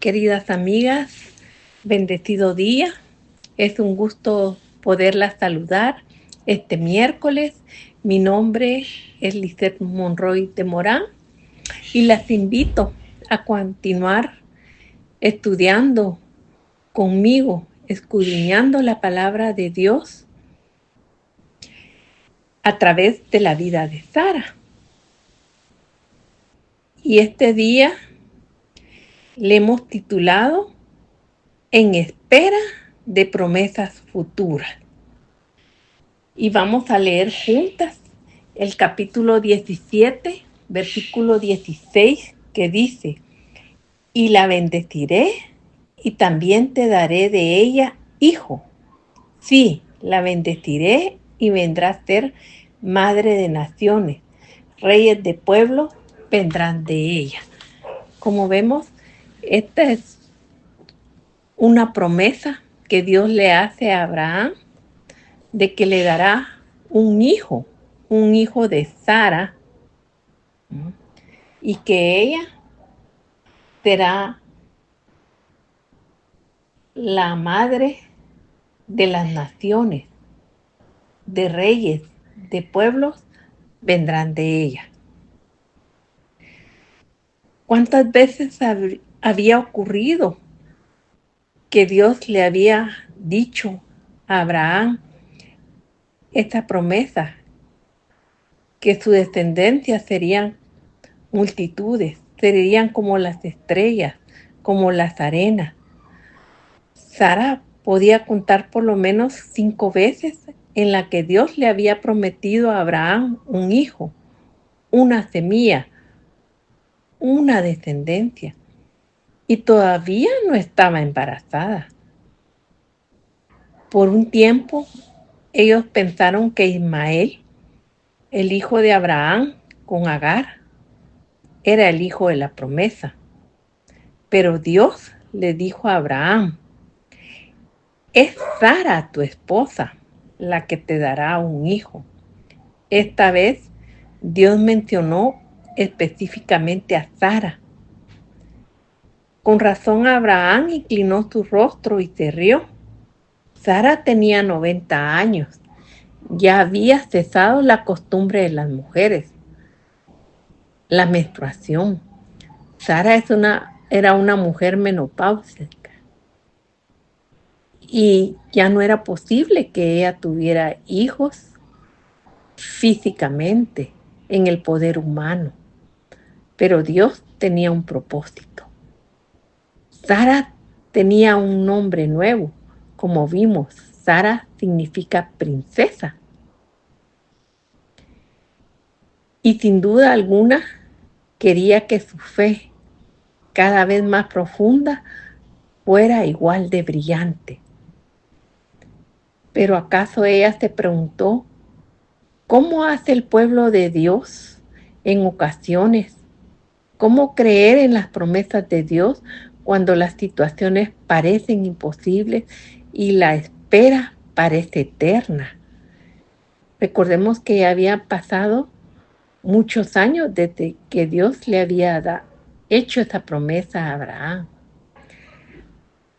queridas amigas, bendecido día. Es un gusto poderlas saludar este miércoles. Mi nombre es Lisette Monroy de Morán y las invito a continuar estudiando conmigo, escudriñando la palabra de Dios a través de la vida de Sara. Y este día le hemos titulado En espera de promesas futuras. Y vamos a leer juntas el capítulo 17, versículo 16, que dice: y la bendeciré y también te daré de ella hijo. Sí, la bendeciré y vendrá a ser madre de naciones. Reyes de pueblos vendrán de ella. Como vemos, esta es una promesa que Dios le hace a Abraham de que le dará un hijo de Sara, y que ella será la madre de las naciones, de reyes, de pueblos, vendrán de ella. ¿Cuántas veces había ocurrido que Dios le había dicho a Abraham esta promesa, que su descendencia serían multitudes, serían como las estrellas, como las arenas? Sara podía contar por lo menos 5 veces en la que Dios le había prometido a Abraham un hijo, una semilla, una descendencia, y todavía no estaba embarazada. Por un tiempo, ellos pensaron que Ismael, el hijo de Abraham con Agar, era el hijo de la promesa. Pero Dios le dijo a Abraham: es Sara tu esposa la que te dará un hijo. Esta vez Dios mencionó específicamente a Sara. Con razón Abraham inclinó su rostro y se rió. Sara tenía 90 años. Ya había cesado la costumbre de las mujeres, la menstruación. Sara era una mujer menopáusica y ya no era posible que ella tuviera hijos físicamente en el poder humano. Pero Dios tenía un propósito. Sara tenía un nombre nuevo. Como vimos, Sara significa princesa. Y sin duda alguna quería que su fe, cada vez más profunda, fuera igual de brillante. Pero ¿acaso ella se preguntó cómo hace el pueblo de Dios en ocasiones? ¿Cómo creer en las promesas de Dios cuando las situaciones parecen imposibles y la espera parece eterna? Recordemos que ya había pasado muchos años desde que Dios le había hecho esa promesa a Abraham.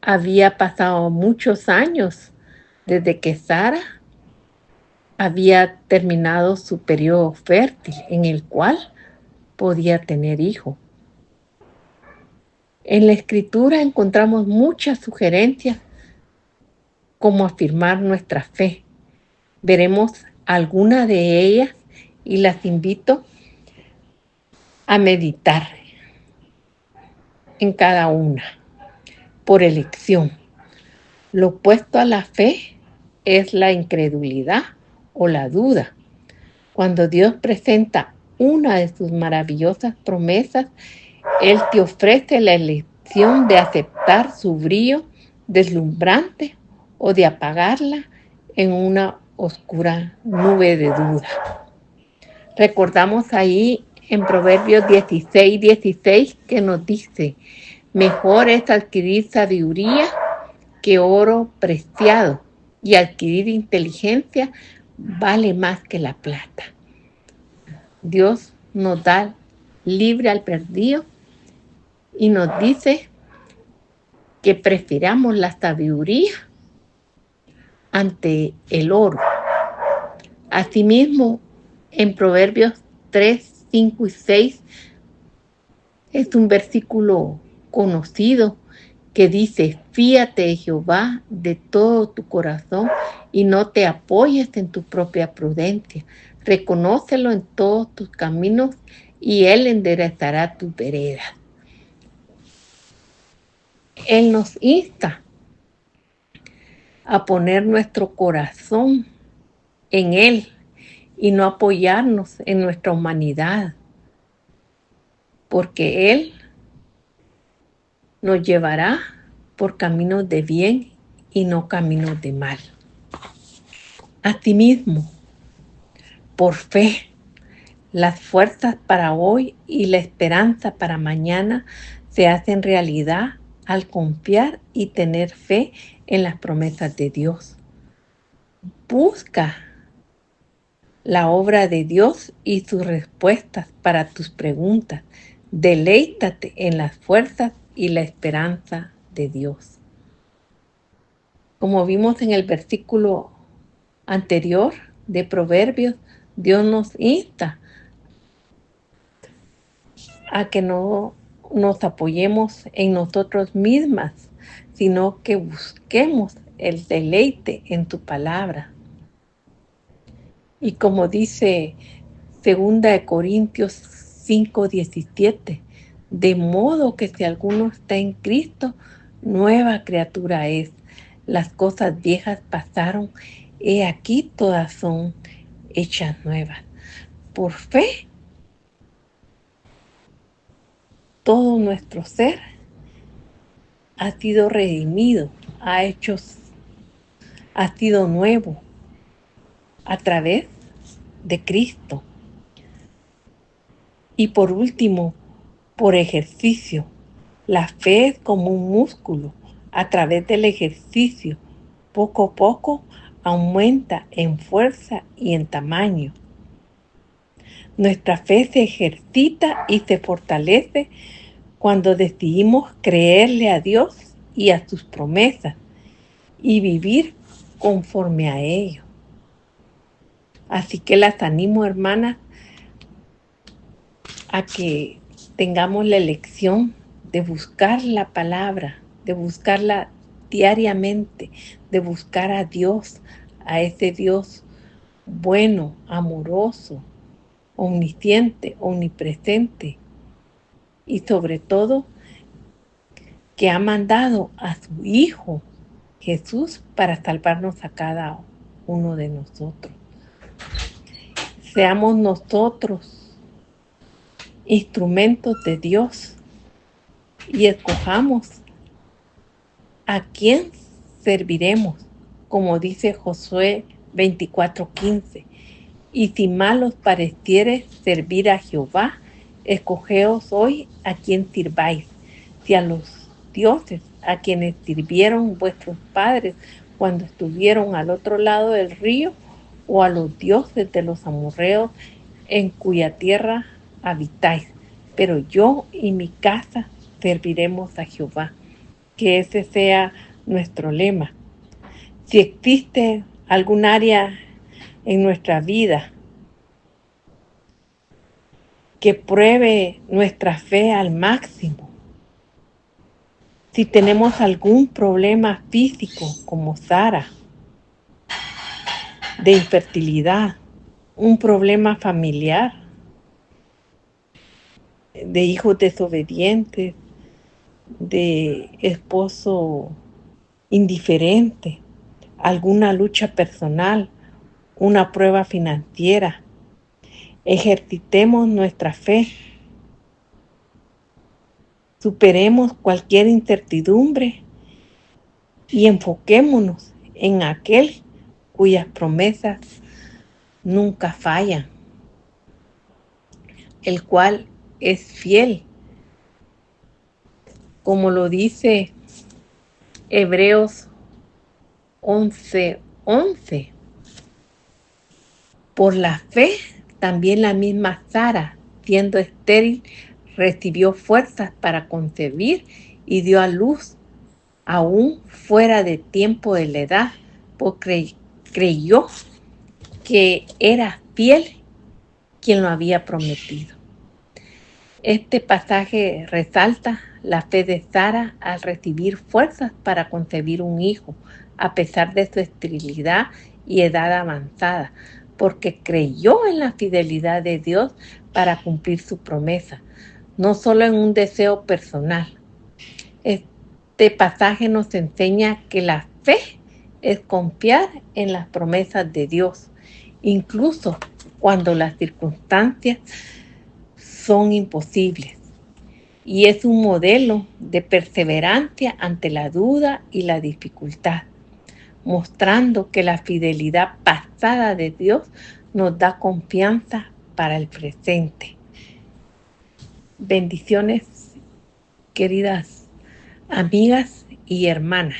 Había pasado muchos años desde que Sara había terminado su periodo fértil en el cual podía tener hijo. En la Escritura encontramos muchas sugerencias cómo afirmar nuestra fe. Veremos algunas de ellas y las invito a meditar en cada una, por elección. Lo opuesto a la fe es la incredulidad o la duda. Cuando Dios presenta una de sus maravillosas promesas, Él te ofrece la elección de aceptar su brillo deslumbrante o de apagarla en una oscura nube de duda. Recordamos ahí en Proverbios 16:16 que nos dice: mejor es adquirir sabiduría que oro preciado, y adquirir inteligencia vale más que la plata. Dios nos da libre albedrío y nos dice que prefiramos la sabiduría ante el oro. Asimismo, en Proverbios 3, 5 y 6 es un versículo conocido que dice: fíate de Jehová de todo tu corazón y no te apoyes en tu propia prudencia. Reconócelo en todos tus caminos y Él enderezará tus veredas. Él nos insta a poner nuestro corazón en Él y no apoyarnos en nuestra humanidad, porque Él nos llevará por caminos de bien y no caminos de mal. Asimismo, por fe, las fuerzas para hoy y la esperanza para mañana se hacen realidad al confiar y tener fe en las promesas de Dios. Busca la obra de Dios y sus respuestas para tus preguntas. Deleítate en las fuerzas y la esperanza de Dios. Como vimos en el versículo anterior de Proverbios, Dios nos insta a que no nos apoyemos en nosotros mismas, sino que busquemos el deleite en tu palabra. Y como dice 2 Corintios 5:17, de modo que si alguno está en Cristo, nueva criatura es. Las cosas viejas pasaron, he aquí todas son hechas nuevas. Por fe, todo nuestro ser ha sido redimido, ha sido nuevo a través de Cristo. Y por último, por ejercicio. La fe es como un músculo. A través del ejercicio, poco a poco aumenta en fuerza y en tamaño. Nuestra fe se ejercita y se fortalece cuando decidimos creerle a Dios y a sus promesas y vivir conforme a ello. Así que las animo, hermanas, a que tengamos la elección de buscar la palabra, de buscarla diariamente, de buscar a Dios, a ese Dios bueno, amoroso, omnisciente, omnipresente y sobre todo que ha mandado a su Hijo Jesús para salvarnos a cada uno de nosotros. Seamos nosotros instrumentos de Dios y escojamos a quién serviremos, como dice Josué 24:15. Y si mal os pareciere servir a Jehová, escogeos hoy a quién sirváis, si a los dioses a quienes sirvieron vuestros padres cuando estuvieron al otro lado del río, o a los dioses de los amorreos en cuya tierra habitáis. Pero yo y mi casa serviremos a Jehová. Que ese sea nuestro lema. Si existe algún área en nuestra vida que pruebe nuestra fe al máximo, si tenemos algún problema físico como Sara, de infertilidad, un problema familiar, de hijos desobedientes, de esposo indiferente, alguna lucha personal, una prueba financiera, ejercitemos nuestra fe, superemos cualquier incertidumbre y enfoquémonos en aquel cuyas promesas nunca fallan, el cual es fiel, como lo dice Hebreos 11:11. Por la fe, también la misma Sara, siendo estéril, recibió fuerzas para concebir y dio a luz aún fuera de tiempo de la edad, porque creyó que era fiel quien lo había prometido. Este pasaje resalta la fe de Sara al recibir fuerzas para concebir un hijo, a pesar de su esterilidad y edad avanzada, porque creyó en la fidelidad de Dios para cumplir su promesa, no solo en un deseo personal. Este pasaje nos enseña que la fe es confiar en las promesas de Dios, incluso cuando las circunstancias son imposibles. Y es un modelo de perseverancia ante la duda y la dificultad, mostrando que la fidelidad pasada de Dios nos da confianza para el presente. Bendiciones, queridas amigas y hermanas.